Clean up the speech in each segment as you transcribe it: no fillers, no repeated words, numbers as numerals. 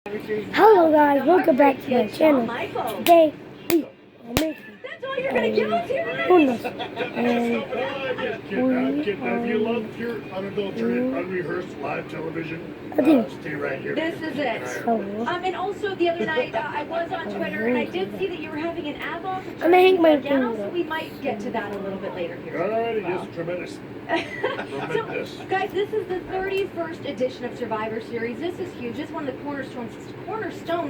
Hello guys, welcome back to my channel. Today we are making bonus and if you love pure, unadulterated, unrehearsed live television, stay right here. This is it. And also the other night I was on Twitter and I did see that you were having an ad launch. I'm gonna hang my Organo, so finger. we might get to that a little bit later here. Alrighty, yes, tremendous. So, guys, this is the 31st edition of Survivor Series. This is huge. This is one of the cornerstones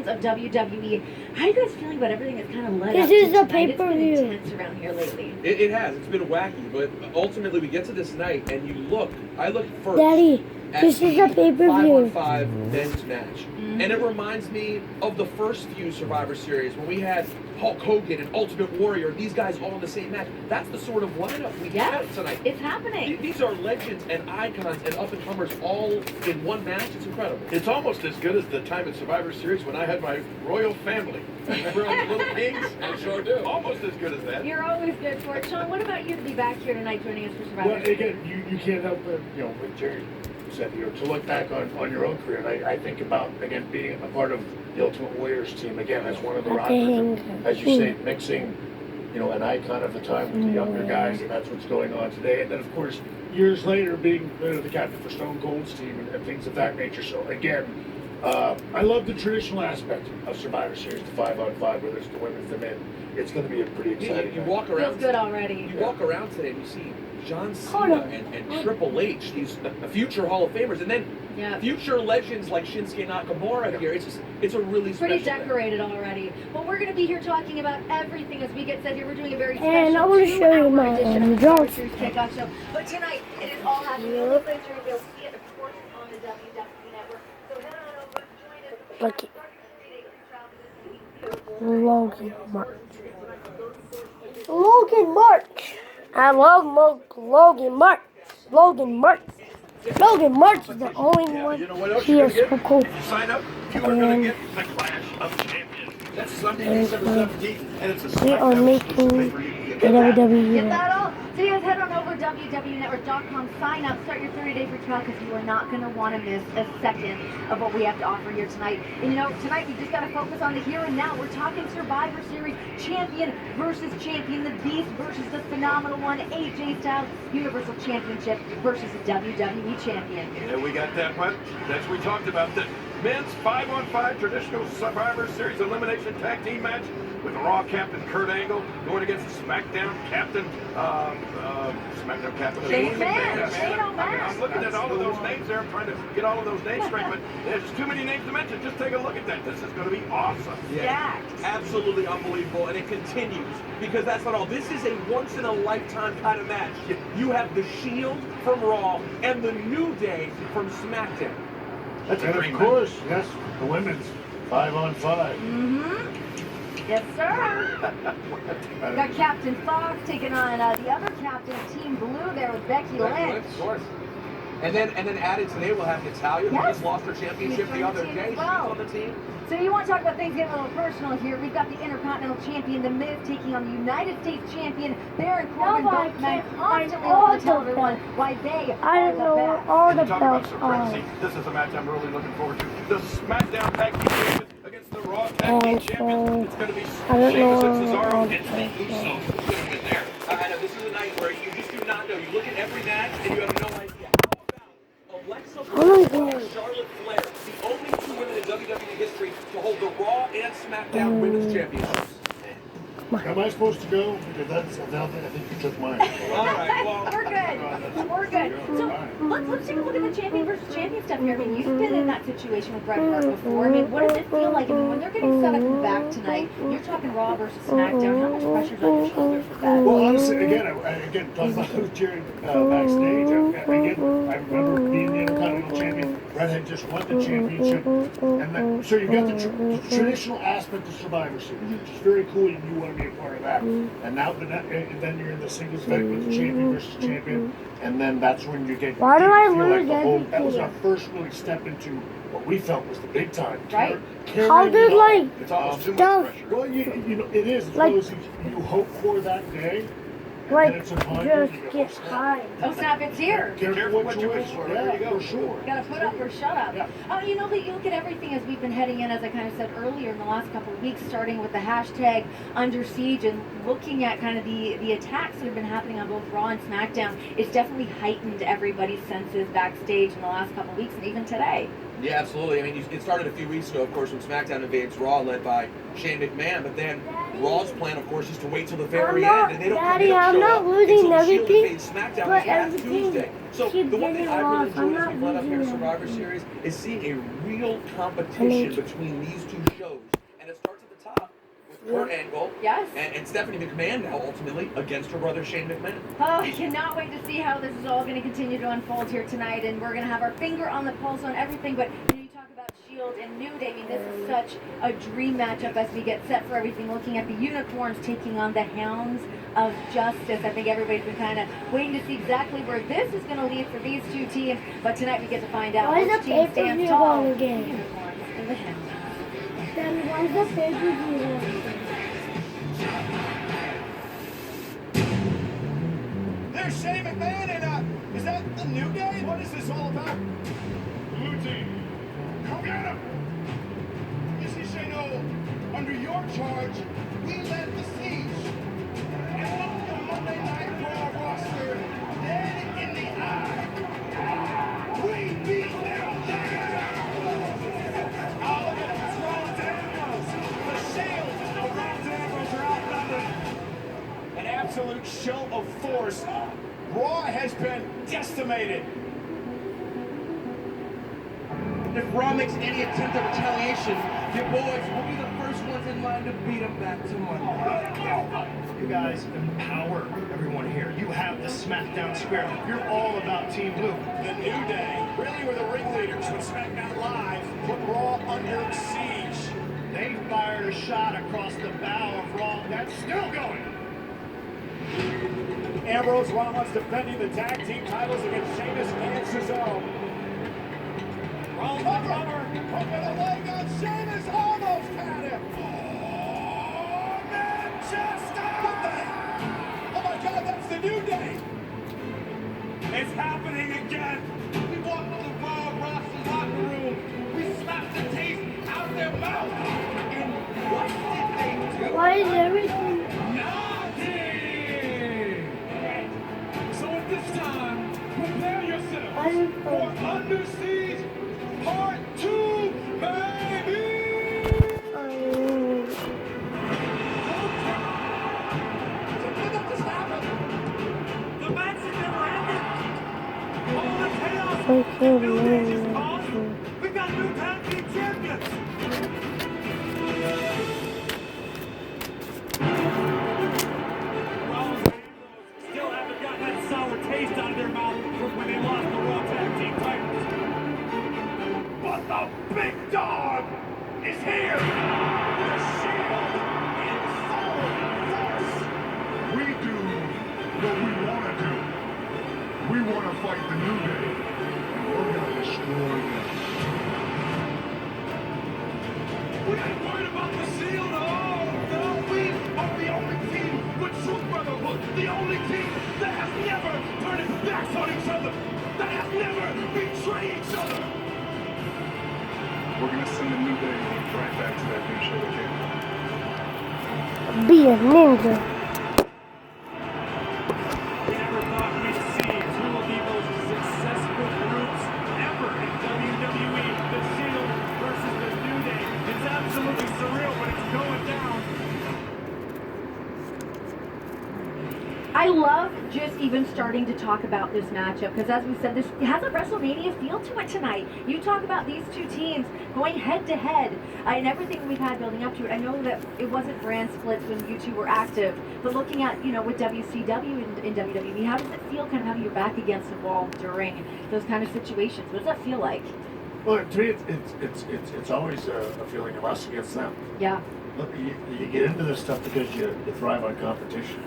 of WWE. How are you guys feeling about everything that's kind of led up to This is a tonight? It's been pay-per-view. intense around here lately. It has. It's been wacky, but ultimately we get to this night and you look. I look first. Daddy, at this is a the pay-per-view. 5-on-5 men's match. And it reminds me of the first few Survivor Series when we had Hulk Hogan and Ultimate Warrior, these guys all in the same match. That's the sort of lineup we have tonight. It's happening. These are legends and icons and up-and-comers all in one match. It's incredible. It's almost as good as the time in Survivor Series when I had my royal family. Remember on the Little Kings? I sure do. Almost as good as that. You're always good for it. Sean, what about you to be back here tonight joining us for Survivor Well, Series? again, you can't help but, what Jerry said, to look back on your own career. And I think about, again, being a part of the Ultimate Warriors team, again, as one of the rockers. And, as you say, mixing, an icon of the time with the younger guys, and that's what's going on today. And then, of course, years later, being the captain for Stone Cold's team and things of that nature. So, again, I love the traditional aspect of Survivor Series, the 5-on-5, whether it's the women's, the men. It's going to be a pretty exciting You night. walk around. Feels good already. You walk around today and you see John Cena and Triple H, these future Hall of Famers, and then future legends like Shinsuke Nakamura here. It's a really special pretty decorated already. But we're going to be here talking about everything. As we get said here, we're doing a very special And I want to show you my edition of the job. Survivor Series Kickoff Show. But tonight, it is all happening. The only place you'll see it, of course, is on the WWE Network. So head on over, join us. Logan March. Logan March. I love Logan March. Logan March. Logan March is the only one. You know what else He you're is going so to cool. get? If you sign up, you are going to get the Clash of Champions. That's Sunday, December 17th, and it's a We are making the WWE. Get that all? So you guys head on over to WWNetwork.com, sign up, start your 30-day free trial because you are not going to want to miss a second of what we have to offer here tonight. And tonight we just got to focus on the here and now. We're talking Survivor Series champion versus champion, the Beast versus the phenomenal one, AJ Styles, Universal Championship versus the WWE champion. Yeah, we got that one. That's what we talked about. The men's 5-on-5 traditional Survivor Series elimination tag team match with Raw captain Kurt Angle going against the SmackDown captain, Shane McMahon. O'Mac. I'm looking at all of those names there. I'm trying to get all of those names straight, but there's too many names to mention. Just take a look at that. This is going to be awesome. Yeah, absolutely unbelievable, and it continues because that's not all. This is a once-in-a-lifetime kind of match. You have the Shield from Raw and the New Day from SmackDown. That's a And dream of course, yes, the women's 5-on-5. Yes, sir. Got Captain Fox taking on the other captain, Team Blue, there with Becky Lynch. Of course. And then added today we'll have Natalya, who Yes. just lost her championship She's the on the other team day. as well. She's on the team. So you want to talk about things getting a little personal here. We've got the Intercontinental Champion, The Miz, taking on the United States Champion, Baron Corbin. No, I Both men can't constantly find all want to tell the everyone why they I are don't the know best. all the And talk about belts supremacy. are. This is a match I'm really looking forward to. The SmackDown Tag Team Champions against the Raw Tag Team And Champions. It's going to be I don't Sheamus and know Cesaro all and the Steve belts. Uso. Who's going to win there? I know this is a night where you just do not know. You look at every match and you have no idea. How about Alexa Bliss and Charlotte Flair, the only two women in WWE history to hold the Raw and SmackDown Women's Championships? Am I supposed to go? Because I think you took mine. All right, well, We're good. We're good. So let's take a look at the champion versus champion stuff here. I mean, you've been in that situation with Bret Hart before. I mean, what does it feel like? I mean, when they're getting set up in the back tonight, you're talking Raw versus SmackDown. How much pressure's on your shoulders with that? Well, honestly, again, talking about with Jerry backstage, I remember being the Intercontinental Champion. Bret had just won the championship. And then, so you got the traditional aspect of Survivor Series, which is very cool, and you want to be a part of that. And now, and then you're in the singles event with the champion versus champion, and then that's when you get. Why do I feel lose like the whole, everything? That was our first really step into what we felt was the big time. Right. How did, like, It's almost too much Stuff. pressure. Well, it is. It's Like- one of those things you hope for that day, like Minutes upon just you, get high. Oh snap, it's here. Careful what you wish for. There you go. For sure. Gotta put up or shut up. Yeah. You know, you look at everything as we've been heading in, as I kind of said earlier in the last couple of weeks, starting with the hashtag Under Siege and looking at kind of the attacks that have been happening on both Raw and SmackDown. It's definitely heightened everybody's senses backstage in the last couple of weeks and even today. Yeah, absolutely. I mean, it started a few weeks ago, of course, when SmackDown invades Raw, led by Shane McMahon. But then Raw's plan, of course, is to wait till the very end, and they don't Daddy, I'm not losing everything, SmackDown but last everything Tuesday. So keeps the one thing getting I really lost. I'm enjoyed as we not led up here to losing Survivor everything. Series is seeing a real competition between these two shows, and it starts at the top with Kurt Angle Yes. and Stephanie McMahon now ultimately against her brother Shane McMahon. Oh, I cannot wait to see how this is all going to continue to unfold here tonight, and we're going to have our finger on the pulse on everything. But you talk about Shield and New Day. I mean, this is such a dream matchup as we get set for everything. Looking at the Unicorns taking on the Hounds of Justice. I think everybody's been kind of waiting to see exactly where this is going to lead for these two teams. But tonight we get to find out Why is which the team stands pay-per-view tall. on again? The Unicorns and the Hounds. Then why is the pay-per-view on? There's Shane McMahon, and is that the New Day? What is this all about? Blue team, come get him! You see, Shane, under your charge, we led the siege. And look the Monday Night Raw roster dead in the eye. We beat them down! Oh, look at this Rollins Ambrose. The Shield and the Rollins Ambrose are outnumbered. An absolute show of force. Raw has been decimated. If Raw makes any attempt at retaliation, your boys will be the first ones in line to beat them back to Monday. You guys empower everyone here. You have the SmackDown spirit. You're all about Team Blue. The New Day really were the ringleaders when SmackDown Live put Raw under siege. They fired a shot across the bow of Raw that's still going. Ambrose Rollins defending the tag team titles against Sheamus and Cesaro. Rollins cover. Over the leg on Sheamus. Almost had him. Oh, Manchester! What the heck? Oh my God, that's the New Day. It's happening again. We walked to the Raw roster locker room. We slapped the taste out of their mouth. And what did they do? Why is everything? So at this time, prepare yourself I'm for Under Siege Part 2, baby! The match has never ended! All the chaos! New Day is caused! We've got new tag team champions! Rollins and Ambrose still haven't gotten that sour taste out of their mouth from when they lost the Raw Tag Team titles. But the big dog is here! The Shield in full force! We do what we want to do. We want to fight the New Day, and we're going to destroy them. We ain't worried about the Shield, oh no! We are the only team with true brotherhood, the only team that has never turned its backs on each other, that has never betrayed each other! We're going to send the New Day right back to that new show again. Be a ninja. We never thought we'd see two of the most successful groups ever in WWE, the Shield versus the New Day. It's absolutely surreal, but it's going down. I love just even starting to talk about this matchup because, as we said, this has a WrestleMania feel to it tonight. You talk about these two teams going head to head and everything we've had building up to it. I know that it wasn't brand splits when you two were active, but looking at, with WCW and WWE, how does it feel kind of having your back against the wall during those kind of situations? What does that feel like? Well, to me, it's always a feeling of us against them. Yeah. Look, you get into this stuff because you thrive on competition.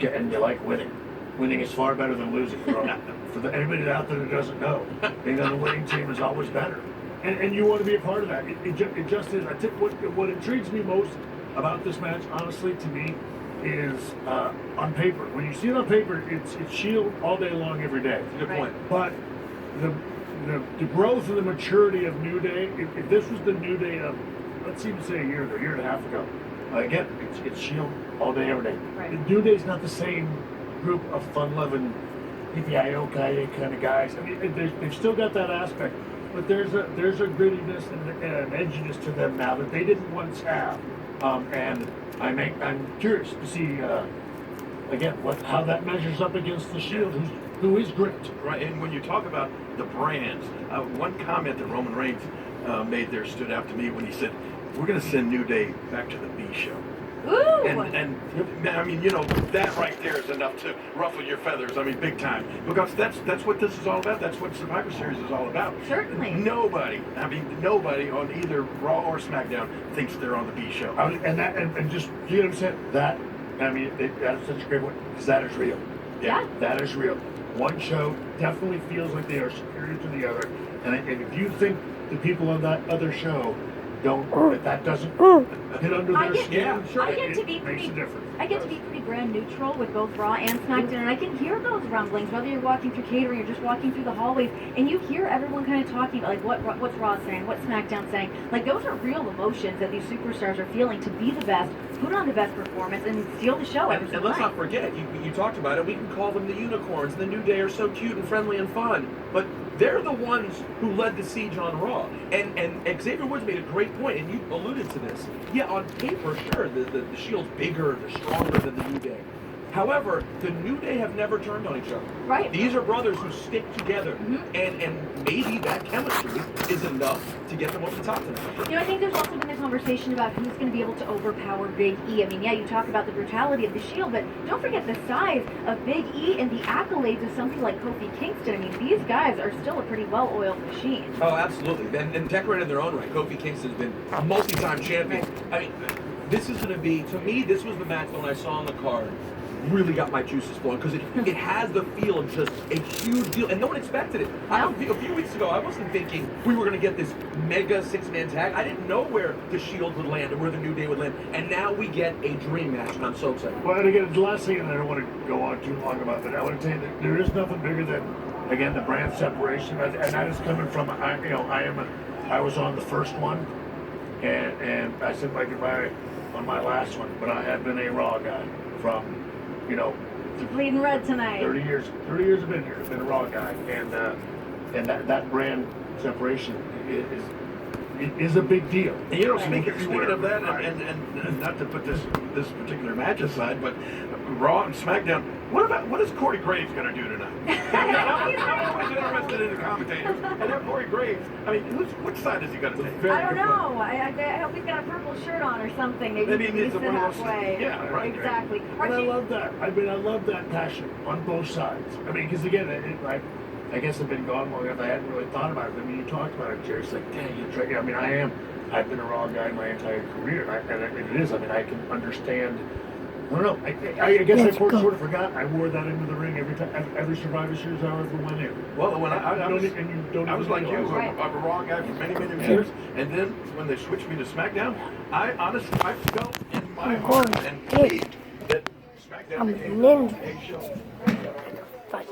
And you like winning. Winning is far better than losing. For anybody out there that doesn't know, being on the winning team is always better. And you want to be a part of that. It just is. I think what intrigues me most about this match, honestly, to me, is on paper. When you see it on paper, it's Shield all day long, every day. Good point. But the growth and the maturity of New Day, if this was the New Day of, let's even say a year and a half ago, again, it's Shield all day, every day. Right. The New Day's not the same group of fun-loving, yippee-ki-yo-ki kind of guys. I mean, they've still got that aspect, but there's a grittiness and an edginess to them now that they didn't once have. And I'm curious to see again how that measures up against the Shield, who is grit. Right, and when you talk about the brands, one comment that Roman Reigns made there stood out to me when he said, "We're going to send New Day back to the B show." Ooh. And I mean, you know, that right there is enough to ruffle your feathers. I mean, big time, because that's what this is all about. That's what Survivor Series is all about. Certainly. Nobody on either Raw or SmackDown thinks they're on the B show. And just you know what I'm saying? That I mean, that's such a great one because that is real. Yeah. That is real. One show definitely feels like they are superior to the other, and if you think the people on that other show that doesn't hit under their skin, yeah, sure. I get to it be makes pretty. a difference. I get to be pretty brand neutral with both Raw and SmackDown, and I can hear those rumblings, whether you're walking through catering, you're just walking through the hallways, and you hear everyone kind of talking about, like, what's Raw saying, what's SmackDown saying. Like, those are real emotions that these superstars are feeling to be the best, put on the best performance, and steal the show every And single let's night. not forget, you talked about it, we can call them the unicorns. The New Day are so cute and friendly and fun, but they're the ones who led the siege on Raw. And Xavier Woods made a great point, and you alluded to this. Yeah, on paper, sure, the Shield's bigger, they're stronger than the New Day. However, the New Day have never turned on each other. Right. These are brothers who stick together, and maybe that chemistry is enough to get them over the top tonight. You know, I think there's also been a conversation about who's going to be able to overpower Big E. I mean, yeah, you talk about the brutality of the Shield, but don't forget the size of Big E and the accolades of somebody like Kofi Kingston. I mean, these guys are still a pretty well-oiled machine. Oh, absolutely. And decorated in their own right. Kofi Kingston's been a multi-time champion. I mean, this is going to be, to me, this was the match that when I saw on the card, really got my juices flowing because it has the feel of just a huge deal, and no one expected it. A few weeks ago, I wasn't thinking we were going to get this mega six-man tag. I didn't know where the Shield would land and where the New Day would land, and now we get a dream match, and I'm so excited. Well, and again, the last thing, and I don't want to go on too long about it, I want to tell you that there is nothing bigger than, again, the brand separation, and that is coming from, I was on the first one, and I said my goodbye on my last one, but I have been a Raw guy from, you bleeding red tonight. 30 years I've been here. I've been a Raw guy, and that brand separation is a big deal. And you know, speaking of that, and not to put this particular match aside, but Raw and SmackDown, what is Corey Graves going to do tonight? I'm always interested in the commentators, and then Corey Graves. I mean, which side is he going to take? I don't know. I hope he's got a purple shirt on or something. Maybe he needs it one of those. halfway. Yeah, right. Exactly. And I love that. I mean, I love that passion on both sides. I mean, because again, I guess I've been gone long enough. I hadn't really thought about it. I mean, you talked about it, Jerry. It's like, dang, you try. I mean, I've been a Raw guy my entire career, and it is. I mean, I can understand. I don't know. I guess I sort of forgot. I wore that into the ring every time, every Survivor Series I ever went in. Well, when I was like you, Right. I'm a Raw guy for many years, and then when they switched me to SmackDown, I honestly felt in my heart and believed that SmackDown I'm a became ninja. a show. But